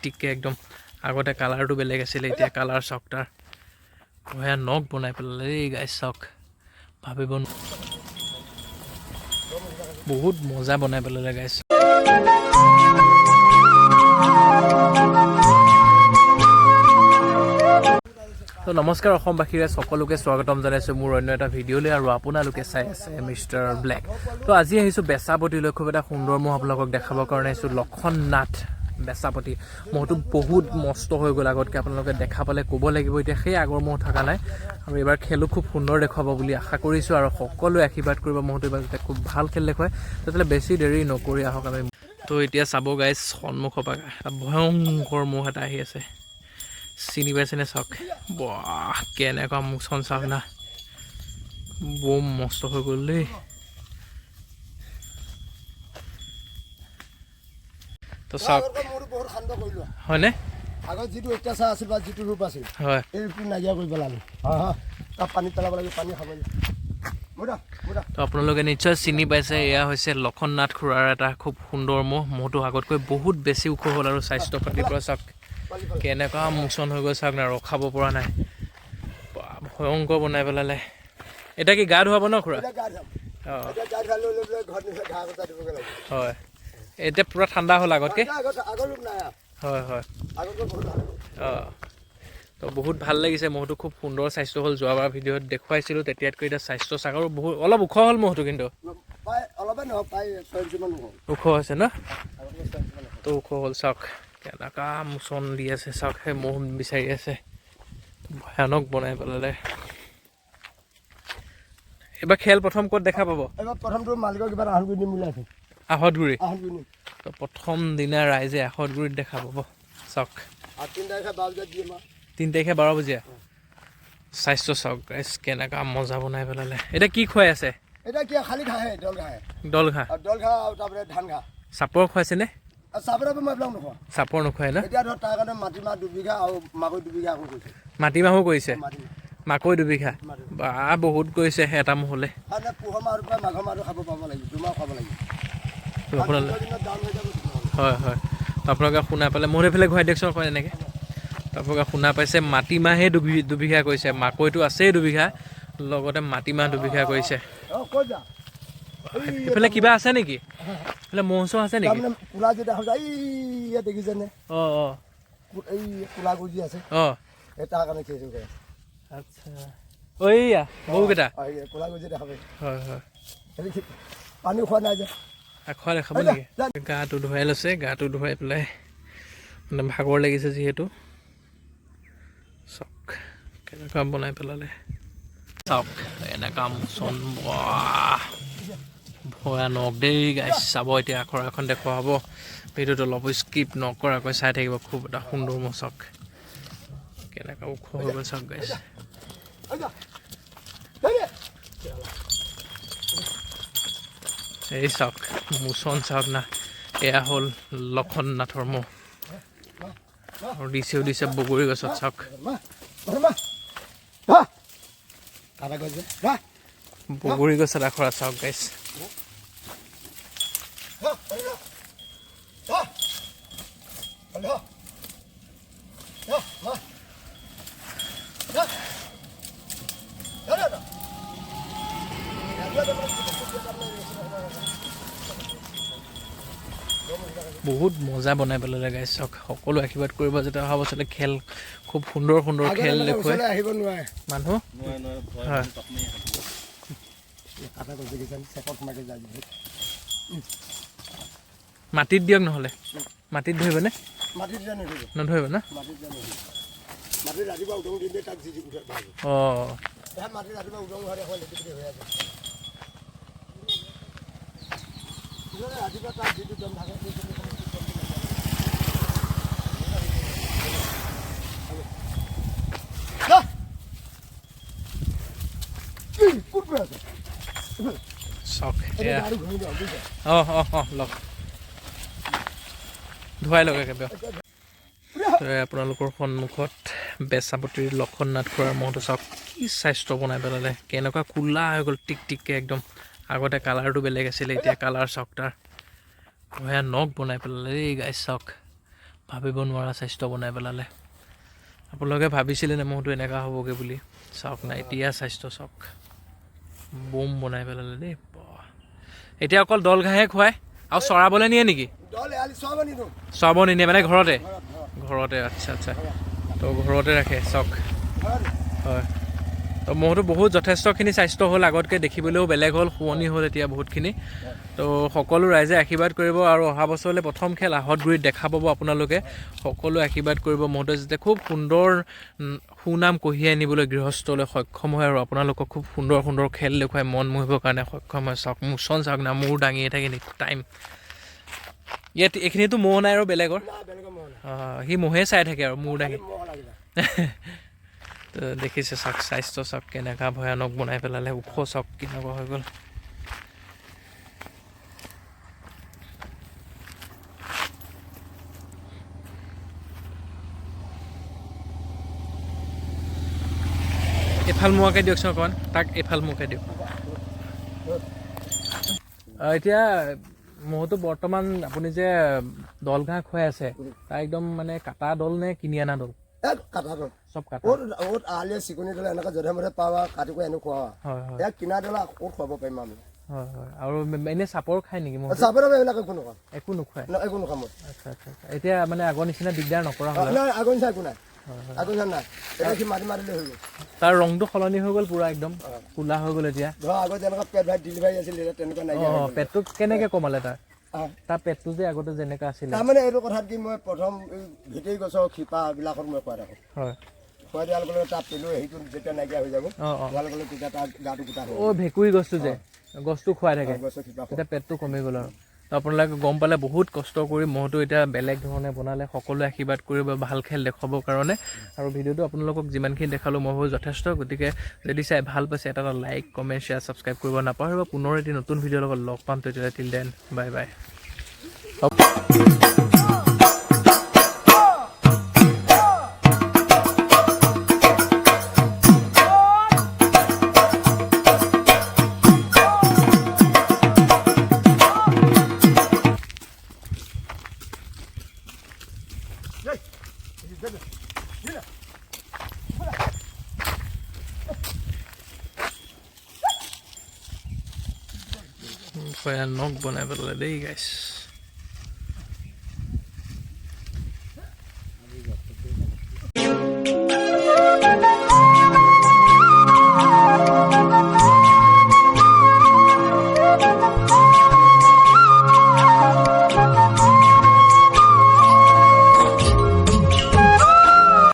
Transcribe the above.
টিককে একদম আগতে কালাৰটো বেলেগ আছিলে এতিয়া কালাৰ চাওক তাৰ ভয়ানক বনাই পেলালে এই গাইছ চাওক ভাবিব বহুত মজা বনাই পেলালে গাইছ তো নমস্কাৰ অসমবাসীৰে সকলোকে স্বাগতম জনাইছোঁ মোৰ অন্য এটা ভিডিঅ'লৈ আৰু আপোনালোকে চাই আছে মিষ্টাৰ ব্লেক তো আজি আহিছোঁ বেচাপতিলৈ খুব এটা সুন্দৰ মহ আপোনালোকক দেখাবৰ কাৰণে আহিছোঁ লক্ষণনাথ বেচাপতি মহটো বহুত মস্ত হৈ গ'ল আগতকৈ আপোনালোকে দেখা পালে ক'ব লাগিব এতিয়া সেই আগৰ মহ থকা নাই আৰু এইবাৰ খেলো খুব সুন্দৰ দেখুৱাব বুলি আশা কৰিছোঁ আৰু সকলোৱে আশীৰ্বাদ কৰিব মহটো এইবাৰ যাতে খুব ভাল খেল দেখুৱায় তেতিয়াহ'লে বেছি দেৰি নকৰি আহক আমি তো এতিয়া চাব গাইছ সন্মুখৰ পৰা এটা ভয়ংকৰ মহ এটা আহি আছে চিনি পাইছেনে চাওক বাহ কেনেকুৱা মুখখন চাওক না বম মস্ত হৈ গ'ল দেই তো চাওক হয়নে আগত যিটো অত্যাচাৰ আছিল বা যিটো ৰূপ আছিল হয় এইটো নাইকিয়া কৰি পেলালোঁ তাত পানী পেলাব লাগে পানী খাব লাগে তো আপোনালোকে নিশ্চয় চিনি পাইছে এয়া হৈছে লক্ষণনাথ খুৰাৰ এটা খুব সুন্দৰ মহটো আগতকৈ বহুত বেছি ওখ হ'ল আৰু স্বাস্থ্য পাতিৰ পৰা চাওক কেনেকুৱা মোচন হৈ গ'ল চাওক না ৰখাব পৰা নাই ভয়ংকৰ বনাই পেলালে এতিয়া কি গা ধুৱাব ন খুৰা অঁ হয় এতিয়া পূৰা ঠাণ্ডা হ'ল আগতকৈ হয় হয় অঁ তো বহুত ভাল লাগিছে মহটো খুব সুন্দৰ স্বাস্থ্য হ'ল যোৱাবাৰ ভিডিঅ'ত দেখুৱাইছিলোঁ তেতিয়াতকৈ এতিয়া স্বাস্থ্য চাক আৰু বহুত অলপ ওখ হ'ল মহটো কিন্তু ওখ হৈছে ন তো ওখ হ'ল চাওক কেনেকুৱা মোচন দি আছে চাওক সেই মহ বিচাৰি আছে ভয়ানক বনাই পেলালে এইবাৰ খেল প্ৰথম ক'ত দেখা পাব প্ৰথমটো মালিকৰ কিবা আহতগুৰি দিম বুলি আছে আহতগুৰি তো প্ৰথম দিনা ৰাইজে আহতগুৰিত দেখা পাব চাওক 3 তাৰিখে 12 বজীয়া স্বাস্থ্য চাওক গাইছ কেনেকুৱা মজা বনাই পেলালে এতিয়া কি খুৱাই আছে এটা কি খালি ঘাঁহে দল ঘাঁহ আৰু তাৰপৰা ধান ঘাঁহ চাপৰ খুৱাইছেনে চাপৰ মই এইবিলাক নোখোৱা চাপৰ নোখুৱাই ন এতিয়া ধৰ তাৰ কাৰণে মাটিমাহ 2 বিঘা আৰু মাকৈ 2 বিঘা আকৌ কৰিছে মাটিমাহো কৰিছে মাকৈ 2 বিঘা বা বহুত কৰিছে এটা মহলে পুহৰ মাহৰ পৰা মাঘৰ মাহটো খাব পাব লাগিব 2 মাহ খাব লাগিব হয় হয় আপোনালোকে শুনা পালে মোৰ এইফালে ঘূৰাই দিয়কচোন হয় এনেকৈ আপোনালোকে শুনা পাইছে মাটিমাহে 2 বিঘা কৰিছে মাকৈটো আছেই 2 বিঘা লগতে মাটিমাহ 2 বিঘা কৰিছে এইফালে কিবা আছে নেকি এইফালে মহ চহ আছে নেকি কোলা যেটা দেখিছেনে অঁ অঁ এই কোলা গুজি আছে অঁ তাৰ কাৰণে খেতি কৰে আচ্ছা ঐয়া বহুকেইটা কোলা গুজি দেখাব হয় হয় পানী খোৱা নাই যে খোৱা দেখাব নেকি গাটো ধুৱাই লৈছে গাটো ধুৱাই পেলাই মানে ভাগৰ লাগিছে যিহেতু চাওক কেনেকুৱা বনাই পেলালে চাওক এনেকুৱা মোচন ভয়ানক দেই গাইছ চাব এতিয়া আখৰ এখন দেখুওৱা হ'ব ভিডিঅ'টো অলপ স্কিপ নকৰাকৈ চাই থাকিব খুব এটা সুন্দৰ মহ চাওক কেনেকুৱা ওখ হৈ গ'ল চাওক গাইছ এই চাওক মোচন চাওক না এয়া হ'ল লক্ষণনাথৰ মহ আৰু দিছে বগৰী গছত চাওক বগৰী গছত আখৰা চাওক গাইছ বহুত মজা বনাই পেলালে গাইছ চাওক সকলো আশীৰ্বাদ কৰিব যাতে অহা বছৰলৈ খেল খুব সুন্দৰ খেল দেখুৱাই আহিব নোৱাৰে মানুহ হয় মাটিত দিয়ক নহ'লে মাটিত ধৰিবনে নধৰিব না অঁ চাওক অঁ অঁ অঁ লওক ধুৱাই লওক একেবাৰে আপোনালোকৰ সন্মুখত বেচাপতিৰ লক্ষণনাথ খুৰাৰ মহটো চাওক কি স্বাস্থ্য বনাই পেলালে কেনেকুৱা কোলা হৈ গ'ল টিককে একদম আগতে কালাৰটো বেলেগ আছিলে এতিয়া কালাৰ চাওক তাৰ ভয়ানক বনাই পেলালে এই গাইছ চাওক ভাবিব নোৱাৰা স্বাস্থ্য বনাই পেলালে আপোনালোকে ভাবিছিলে নে মহটো এনেকুৱা হ'বগৈ বুলি চাওক না এতিয়া স্বাস্থ্য চাওক বোম বনাই পেলালে দেই এতিয়া অকল দল ঘাঁহে খুৱায় আৰু চৰাবলৈ নিয়ে নেকি চৰাব নিনিয়ে মানে ঘৰতে আচ্ছা আচ্ছা তো ঘৰতে ৰাখে চাওক হয় তো মহটো বহুত যথেষ্টখিনি স্বাস্থ্য হ'ল আগতকৈ দেখিবলৈও বেলেগ হ'ল শুৱনি হ'ল এতিয়া বহুতখিনি তো সকলো ৰাইজে আশীৰ্বাদ কৰিব আৰু অহা বছৰলৈ প্ৰথম খেল আহঁতগুৰিত দেখা পাব আপোনালোকে সকলোৱে আশীৰ্বাদ কৰিব মহটোৱে যাতে খুব সুন্দৰ সুনাম কঢ়িয়াই আনিবলৈ গৃহস্থলৈ সক্ষম হয় আৰু আপোনালোকক খুব সুন্দৰ সুন্দৰ খেল দেখুৱাই মন মোহিবৰ কাৰণে সক্ষম হয় চাওক মোচন চাওক না মূৰ দাঙিয়ে থাকে টাইম ইয়াত এইখিনিতো মহ নাই আৰু বেলেগৰ সি মহে চাই থাকে আৰু মূৰ দাঙি তো দেখিছে চাওক স্বাস্থ্য চাওক কেনেকুৱা ভয়ানক বনাই পেলালে ওখ চাওক কেনেকুৱা হৈ গ'ল এফাল মোৱাকৈ দিয়কচোন অকণমান তাক এফাল মোৱাকৈ দিয়ক এতিয়া মহটো বৰ্তমান আপুনি যে দল ঘাঁহ খুৱাই আছে তাৰ একদম মানে কাটা দল নে কিনি অনা দল চব কাটা আলিয়ে চিকুনি দলে এনেকৈ যধে মধে পাৱা কাটি কৰি এনে খোৱা হয় কিনা দলা ক'ত খুৱাব পাৰিম আমি হয় হয় আৰু এনেই চাপৰ খায় নেকি মই চাপৰ এইবিলাক একো নোখোৱায় একো নোখাম আচ্ছা আচ্ছা আচ্ছা এতিয়া মানে আগৰ নিচিনা দিগদাৰ নকৰা হ'ল আগৰ নিচিনা একো নাই আগৰ নিচিনা নাই এতিয়া সি মাৰি মাৰিলে হৈ গ'ল তাৰ ৰংটো সলনি হৈ গ'ল পুৰা একদম ক'লা হৈ গ'ল এতিয়া ধৰা আগত যেনেকুৱা পেট ভাই ডেলিভাৰী আছিল তেনেকুৱা নাই পেটটো কেনেকৈ কমালে তাৰ পেটটো যে আগতে যেনেকুৱা আছিলে তাৰমানে এইটো কথাত কি মই প্ৰথম ভেটেৰী গছৰ শিপাবিলাকত মই খুৱাই থাকোঁ হয় খুৱাই দিয়াৰ লগে লগে তাৰ পেলু হেৰিটো যেতিয়া নাইকিয়া হৈ যাব হোৱাৰ লগে লগে তেতিয়া তাৰ গাটো গোটা হ'ব ভেকুৰী গছটো যে গছটো খুৱাই থাকে তেতিয়া পেটটো কমি গ'ল আৰু আপোনালোকে গম পালে বহুত কষ্ট কৰি মহটো এতিয়া বেলেগ ধৰণে বনালে সকলোৱে আশীৰ্বাদ কৰিব ভাল খেল দেখুৱাবৰ কাৰণে আৰু ভিডিঅ'টো আপোনালোকক যিমানখিনি দেখালোঁ মই ভাবোঁ যথেষ্ট গতিকে যদি চাই ভাল পাইছে এটা লাইক কমেণ্ট শ্বেয়াৰ ছাবস্ক্ৰাইব কৰিব নাপাহৰিব পুনৰ এটি নতুন ভিডিঅ'ৰ লগত লগ পাম তেতিয়াহ'লে টিল দেন বাই বাই ভয়ানক বনাই পেলালে দেই গাইছ